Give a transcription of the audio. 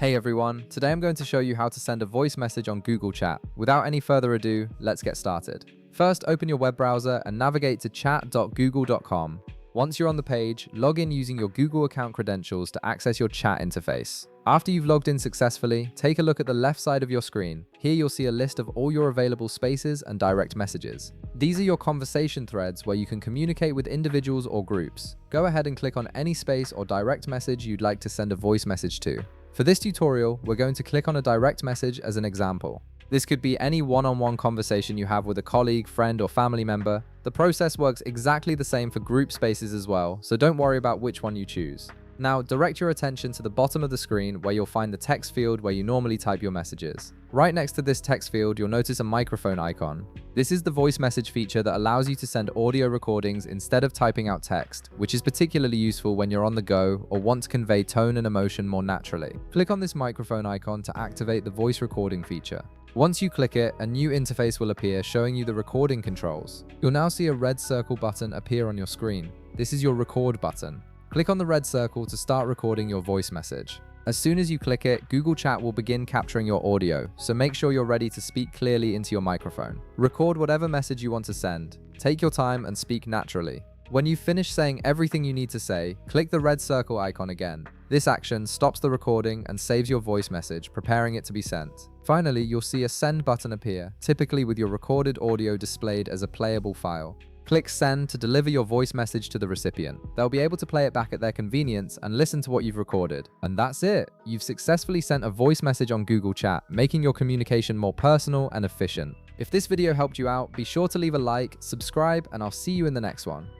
Hey everyone, today I'm going to show you how to send a voice message on Google Chat. Without any further ado, let's get started. First, open your web browser and navigate to chat.google.com. Once you're on the page, log in using your Google account credentials to access your chat interface. After you've logged in successfully, take a look at the left side of your screen. Here you'll see a list of all your available spaces and direct messages. These are your conversation threads where you can communicate with individuals or groups. Go ahead and click on any space or direct message you'd like to send a voice message to. For this tutorial, we're going to click on a direct message as an example. This could be any one-on-one conversation you have with a colleague, friend, or family member. The process works exactly the same for group spaces as well, so don't worry about which one you choose. Now, direct your attention to the bottom of the screen where you'll find the text field where you normally type your messages. Right next to this text field, you'll notice a microphone icon. This is the voice message feature that allows you to send audio recordings instead of typing out text, which is particularly useful when you're on the go or want to convey tone and emotion more naturally. Click on this microphone icon to activate the voice recording feature. Once you click it, a new interface will appear showing you the recording controls. You'll now see a red circle button appear on your screen. This is your record button. Click on the red circle to start recording your voice message. As soon as you click it, Google Chat will begin capturing your audio, so make sure you're ready to speak clearly into your microphone. Record whatever message you want to send. Take your time and speak naturally. When you've finished saying everything you need to say, click the red circle icon again. This action stops the recording and saves your voice message, preparing it to be sent. Finally, you'll see a send button appear, typically with your recorded audio displayed as a playable file. Click Send to deliver your voice message to the recipient. They'll be able to play it back at their convenience and listen to what you've recorded. And that's it! You've successfully sent a voice message on Google Chat, making your communication more personal and efficient. If this video helped you out, be sure to leave a like, subscribe, and I'll see you in the next one.